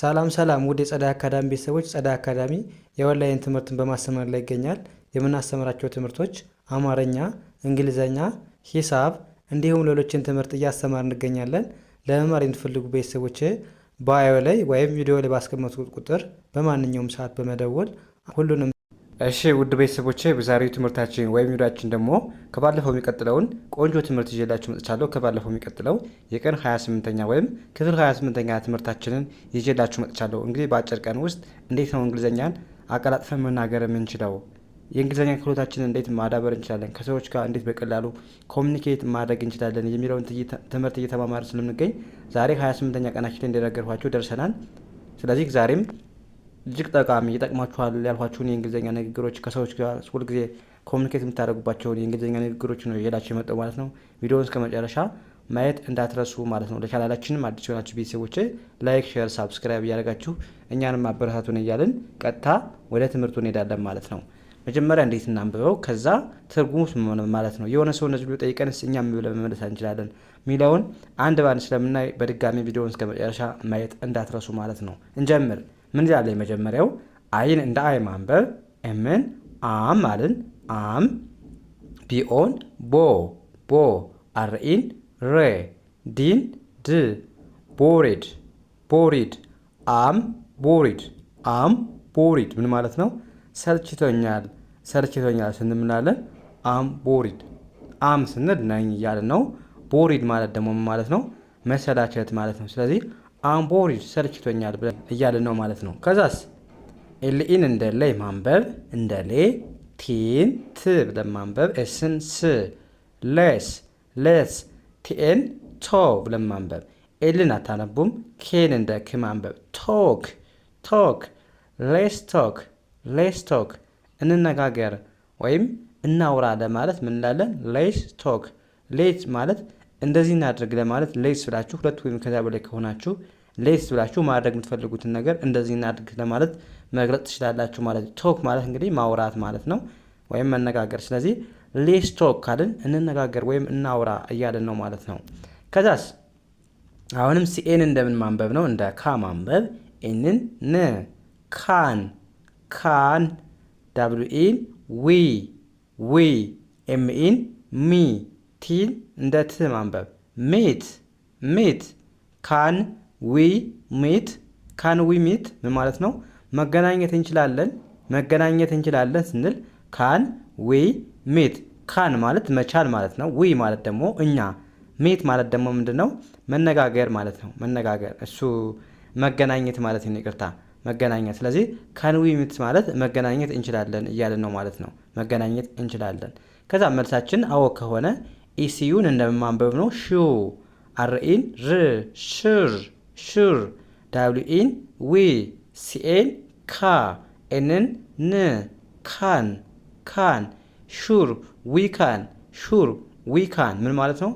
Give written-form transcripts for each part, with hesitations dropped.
ሰላም ውድ የጸዳይ አካዳሚ ቤተሰቦች፣ ጸዳይ አካዳሚ የኦንላይን ትምህርትን በማስተማር ላይ ይገኛል። የምናስተምራቸው ትምህርቶች አማርኛ፣ እንግሊዘኛ፣ ሂሳብ እንዲሁም ሌሎችን ትምህርት እያስተማር እንገኛለን። ለመማር የምትፈልጉ ቤተሰቦች ባዮ ላይ ወይም ቪዲዮ ላይ ባስቀመጡት ቁጥር በማንኛውም ሰዓት በመደወል ሁሉንም እሺ ውድ ቤተሰቦቼ በዛሬው ትምህርታችን ወይም ቪዲዮአችን ደግሞ ከባለፈው የሚቀጥለውን ቆንጆ ትምህርት ይዤላችሁ መጥቻለሁ። ከባለፈው የሚቀጥለው የቀን 28ኛ ወይም ክፍል 28ኛ ትምህርታችንን ይዤላችሁ መጥቻለሁ። እንግዲህ በአጭር ቀን ውስጥ እንዴት ነው እንግሊዘኛን አቀላጥፈን መናገር የምንችለው፣ የእንግሊዘኛ ክህሎታችንን እንዴት ማዳበር እንችላለን፣ ከሰዎች ጋር እንዴት በቀላሉ ኮሚኒኬት ማድረግ እንችላለን የሚለውን ትምህርት እየተማማር ስለምንገኝ ዛሬ 28ኛ ቀናችን እንደነገርኳችሁ ደርሰናል። ስለዚህ ዛሬም እጅግ ጠቃሚ ይጠቅማችኋል ያልኳችሁን የእንግሊዝኛ ንግግሮች ከሰዎች ጋር ሁልጊዜ ኮሚኒኬት የምታደርጉባቸውን የእንግሊዝኛ ንግግሮች ነው ይዤላችሁ የመጣው ማለት ነው። ቪዲዮውን እስከ መጨረሻ ማየት እንዳትረሱ ማለት ነው። ለቻናላችንም አዲስ የሆናችሁ ቤተሰቦች ላይክ፣ ሼር፣ ሳብስክራይብ እያደረጋችሁ እኛንም አበረታቱን እያልን ቀጥታ ወደ ትምህርቱ እንሄዳለን ማለት ነው። መጀመሪያ እንዴት እናንብበው፣ ከዛ ትርጉሙስ ምን ማለት ነው፣ የሆነ ሰው እንደዚህ ብሎ ጠይቀንስ እኛም ብለን መመለስ እንችላለን ሚለውን አንድ ባንድ ስለምናይ በድጋሚ ቪዲዮውን እስከ መጨረሻ ማየት እንዳትረሱ ማለት ነው። እንጀምር። ምን ይላል? የመጀመሪያው አይን እንደ አይ ማንበብ፣ ኤምን አም አልን አም፣ ቢኦን ቦ፣ አርኢን ሬ፣ ዲን ድ፣ ቦሪድ፣ አም ቦሪድ ምን ማለት ነው? ሰልችቶኛል ስንል ምናለን? አም ቦሪድ። አም ስንል ነኝ እያልን ነው። ቦሪድ ማለት ደግሞ ምን ማለት ነው? መሰላቸት ማለት ነው። ስለዚህ አም ቦሪድ ሰልችቶኛል ብለን እያልን ነው ማለት ነው። ከዛስ ኤልኢን እንደ ላይ ማንበብ፣ እንደ ሌ፣ ቲን ት ብለን ማንበብ፣ ኤስን ስ፣ ሌስ፣ ቲኤን ቶ ብለን ማንበብ። ኤልን አታነቡም። ኬን እንደ ክ ማንበብ፣ ቶክ፣ ሌስ ቶክ። እንነጋገር ወይም እናውራ ለማለት ምን እንላለን? ሌስ ቶክ። ሌት ማለት እንደዚህ እናድርግ ለማለት ሌስ ብላችሁ ሁለት ወይም ከዚያ በላይ ከሆናችሁ ሌስ ብላችሁ ማድረግ የምትፈልጉትን ነገር እንደዚህ እናድርግ ለማለት መግለጽ ትችላላችሁ ማለት ነው። ቶክ ማለት እንግዲህ ማውራት ማለት ነው ወይም መነጋገር። ስለዚህ ሌስ ቶክ ካልን እንነጋገር ወይም እናውራ እያልን ነው ማለት ነው። ከዛስ አሁንም ሲኤን እንደምን ማንበብ ነው? እንደ ካ ማንበብ፣ ኤንን ን፣ ካን፣ ዳብሊውኢን ዊ፣ ኤምኢን ሚ፣ ቲን እንደ ት ማንበብ፣ ሜት፣ ካን ዊ ሚት ምን ማለት ነው? መገናኘት እንችላለን ስንል ካን ዊ ሚት። ካን ማለት መቻል ማለት ነው። ዊ ማለት ደግሞ እኛ፣ ሜት ማለት ደግሞ ምንድን ነው? መነጋገር ማለት ነው። መነጋገር እሱ መገናኘት ማለት ነው። ይቅርታ መገናኘት። ስለዚህ ካን ዊ ሚት ማለት መገናኘት እንችላለን እያለን ነው ማለት ነው። መገናኘት እንችላለን። ከዛ መልሳችን አዎ ከሆነ ኢሲዩን እንደማንበብ ነው። ሹ፣ አርኢን ር፣ ሽር፣ ዳብሊውኢን ዊ፣ ሲኤን ካ፣ ኤንን ን፣ ካን፣ ሹር ዊ ካን ምን ማለት ነው?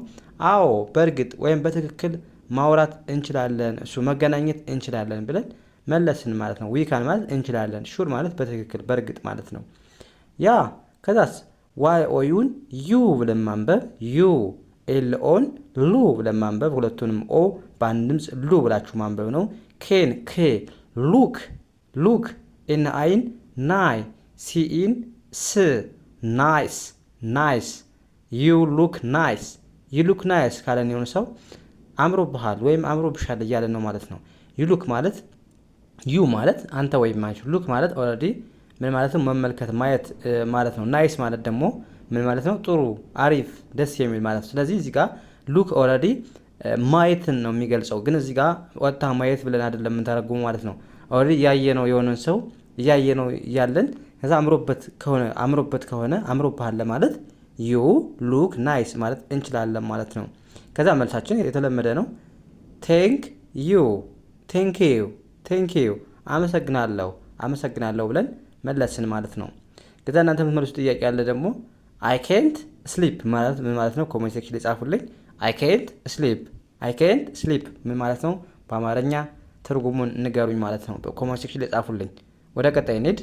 አዎ በእርግጥ ወይም በትክክል ማውራት እንችላለን፣ እሱ መገናኘት እንችላለን ብለን መለስን ማለት ነው። ዊ ካን ማለት እንችላለን፣ ሹር ማለት በትክክል በእርግጥ ማለት ነው። ያ ከዛስ ዋይ ኦዩን ዩ ብለን ማንበብ፣ ዩ ኤልኦን ሉ ብለን ማንበብ፣ ሁለቱንም ኦ በአንድ ድምፅ ሉ ብላችሁ ማንበብ ነው። ኬን ኬ፣ ሉክ፣ ኤን አይን ናይ፣ ሲኢን ስ፣ ናይስ፣ ዩ ሉክ ናይስ ካለን የሆነ ሰው አምሮብሃል ወይም አምሮብሻል እያለን ነው ማለት ነው። ዩ ማለት አንተ ወይም አንቺ፣ ሉክ ማለት ኦልሬዲ ምን ማለት ነው? መመልከት ማየት ማለት ነው። ናይስ ማለት ደግሞ ምን ማለት ነው? ጥሩ፣ አሪፍ፣ ደስ የሚል ማለት ነው። ስለዚህ እዚህ ጋር ሉክ ኦልሬዲ ማየትን ነው የሚገልጸው፣ ግን እዚህ ጋር ወጣ ማየት ብለን አይደለም የምንተረጉሙ ማለት ነው። ኦልሬዲ ያየነው የሆነን ሰው እያየነው እያለን ከዛ አምሮበት ከሆነ አምሮብሃል ለማለት ዩ ሉክ ናይስ ማለት እንችላለን ማለት ነው። ከዛ መልሳችን የተለመደ ነው። ቴንክ ዩ አመሰግናለሁ ብለን መለስን ማለት ነው። ከዛ እናንተ የምትመልሱ ጥያቄ ያለ ደግሞ አይ ኬንት ስሊፕ ማለት ምን ማለት ነው? ኮሜንት ሴክሽን ላይ ጻፉልኝ። አይ ኬንት ስሊፕ ምን ማለት ነው? በአማርኛ ትርጉሙን ንገሩኝ ማለት ነው። በኮሜንት ሴክሽን ላይ ጻፉልኝ። ወደ ቀጣይ እንሂድ።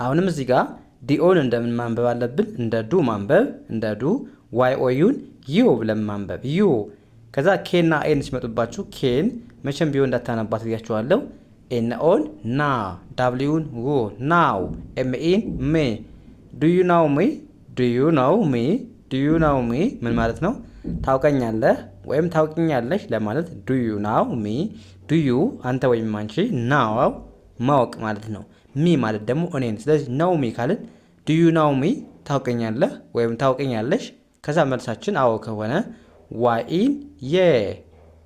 አሁንም እዚህ ጋር ዲኦን እንደምን ማንበብ አለብን? እንደ ዱ ማንበብ፣ እንደ ዱ። ዋይ ኦዩን ዩ ብለን ማንበብ፣ ዩ ከዛ ኬና ኤን ሲመጡባችሁ ኬን መቼም ቢሆን እንዳታነባት ብያችኋለሁ። ኤን ኦን ና፣ ዳብሊውን ው ናው፣ ኤምኢን ሜ። ዱዩ ናው ሚ፣ ዱዩ ናው ሚ፣ ዱዩ ናው ሚ ምን ማለት ነው? ታውቀኛለህ ወይም ታውቂኛለሽ ለማለት ዱዩ ናው ሚ። ዱዩ አንተ ወይም አንቺ፣ ናው ማወቅ ማለት ነው። ሚ ማለት ደግሞ እኔን። ስለዚህ ናው ሚ ካልን ዱዩ ናው ሚ ታውቀኛለህ ወይም ታውቀኛለሽ። ከዛ መልሳችን አዎ ከሆነ ዋይን የ፣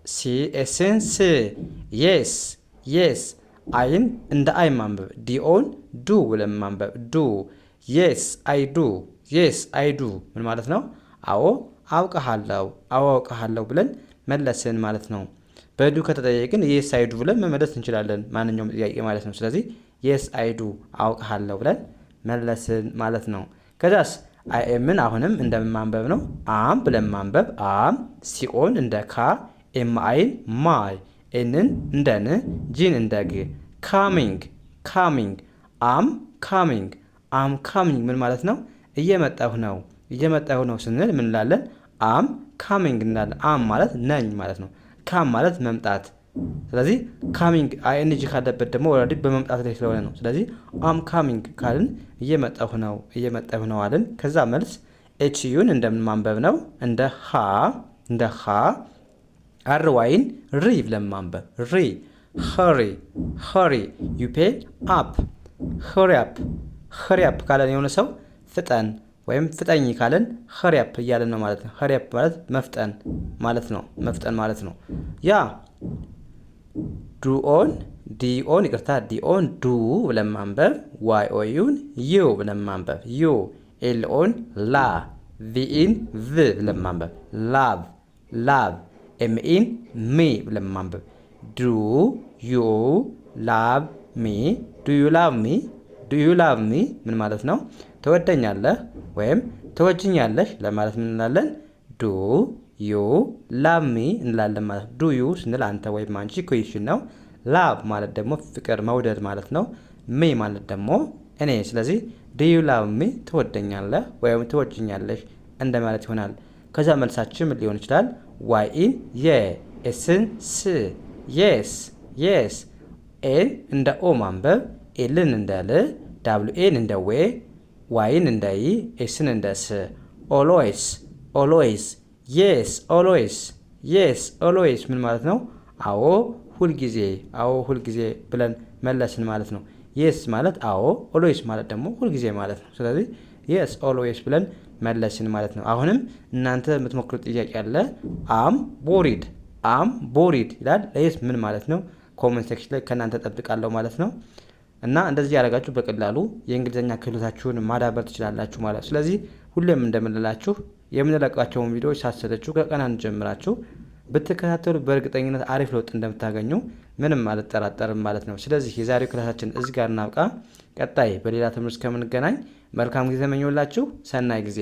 ሲ ኤስን ስ፣ የስ የስ፣ አይን እንደ አይ ማንበብ፣ ዲኦን ዱ ብለን ማንበብ ዱ። የስ አይ ዱ፣ የስ አይ ዱ ምን ማለት ነው? አዎ አውቀሃለሁ፣ አዎ አውቀሃለሁ ብለን መለስን ማለት ነው። በዱ ከተጠየቅን የስ አይዱ ብለን መመለስ እንችላለን፣ ማንኛውም ጥያቄ ማለት ነው። ስለዚህ የስ አይዱ አውቀሃለሁ ብለን መለስን ማለት ነው። ከዛስ አይኤምን አሁንም እንደማንበብ ነው። አም ብለን ማንበብ አም፣ ሲኦን እንደ ካ፣ ኤም አይን ማይ፣ ኤንን እንደ ን፣ ጂን እንደ ግ። ካሚንግ ካሚንግ፣ አም ካሚንግ፣ አም ካሚንግ ምን ማለት ነው? እየመጣሁ ነው፣ እየመጣሁ ነው ስንል ምን እንላለን? አም ካሚንግ እንላለን። አም ማለት ነኝ ማለት ነው። ካም ማለት መምጣት። ስለዚህ ካሚንግ አይኤንጂ ካለበት ደግሞ ኦልሬዲ በመምጣት ላይ ስለሆነ ነው። ስለዚህ አም ካሚንግ ካልን እየመጣሁ ነው፣ እየመጣሁ ነው አልን። ከዛ መልስ ኤች ዩን እንደምን ማንበብ ነው? እንደ ሃ፣ እንደ ሃ። አር ዋይን ሪ ብለን ማንበብ ሪ። ኸሪ ኸሪ፣ ዩ ፔን አፕ፣ ኸሪ አፕ። ኸሪ አፕ ካለን የሆነ ሰው ፍጠን ወይም ፍጠኝ ካለን ኸሪ አፕ እያለን ነው ማለት ነው። ኸሪ አፕ ማለት መፍጠን ማለት ነው፣ መፍጠን ማለት ነው። ያ ዱኦን ዲኦን፣ ይቅርታ ዲኦን ዱ ብለን ማንበብ፣ ዋይ ኦዩን ዩ ብለን ማንበብ ዩ። ኤልኦን ላ፣ ቪኢን ቭ ብለን ማንበብ ላቭ ላቭ። ኤምኢን ሚ ብለን ማንበብ ዱ ዩ ላቭ ሚ፣ ዱ ዩ ላቭ ሚ፣ ዱ ዩ ላቭ ሚ ምን ማለት ነው? ትወደኛለህ ወይም ትወጅኛለሽ ለማለት ምን እንላለን? ዱ ዩ ላቭ ሚ እንላለን ማለት ነው። ዱ ዩ ስንል አንተ ወይም አንቺ ኩዌሽን ነው። ላቭ ማለት ደግሞ ፍቅር መውደድ ማለት ነው። ሚ ማለት ደግሞ እኔ። ስለዚህ ዱ ዩ ላቭ ሚ ትወደኛለህ ወይም ትወጅኛለሽ እንደማለት ይሆናል። ከዛ መልሳችን ምን ሊሆን ይችላል? ዋይን የ፣ ኤስን ስ፣ የስ የስ። ኤን እንደ ኦ ማንበብ፣ ኤልን እንደ ል፣ ዳብሊው ኤን እንደ ዌ፣ ዋይን እንደ ይ፣ ኤስን እንደ ስ። ኦልዌይስ ኦልዌይስ፣ የስ ኦልዌይስ፣ የስ ኦልዌይስ ምን ማለት ነው? አዎ ሁልጊዜ፣ አዎ ሁልጊዜ ብለን መለስን ማለት ነው። የስ ማለት አዎ፣ ኦልዌይስ ማለት ደግሞ ሁልጊዜ ማለት ነው። ስለዚህ የስ ኦልዌይስ ብለን መለስን ማለት ነው። አሁንም እናንተ የምትሞክሩት ጥያቄ አለ። አም ቦሪድ፣ አም ቦሪድ ይላል። ለየስ ምን ማለት ነው? ኮመንት ሴክሽን ላይ ከእናንተ ጠብቃለሁ ማለት ነው። እና እንደዚህ ያደረጋችሁ በቀላሉ የእንግሊዝኛ ክህሎታችሁን ማዳበር ትችላላችሁ ማለት ነው። ስለዚህ ሁሌም እንደምንላችሁ የምንለቃቸውን ቪዲዮዎች ሳትሰለቹ ከቀን አንድ ጀምራችሁ ብትከታተሉ በእርግጠኝነት አሪፍ ለውጥ እንደምታገኙ ምንም አልጠራጠርም ማለት ነው። ስለዚህ የዛሬው ክላሳችን እዚህ ጋር እናብቃ። ቀጣይ በሌላ ትምህርት እስከምንገናኝ መልካም ጊዜ መኘውላችሁ። ሰናይ ጊዜ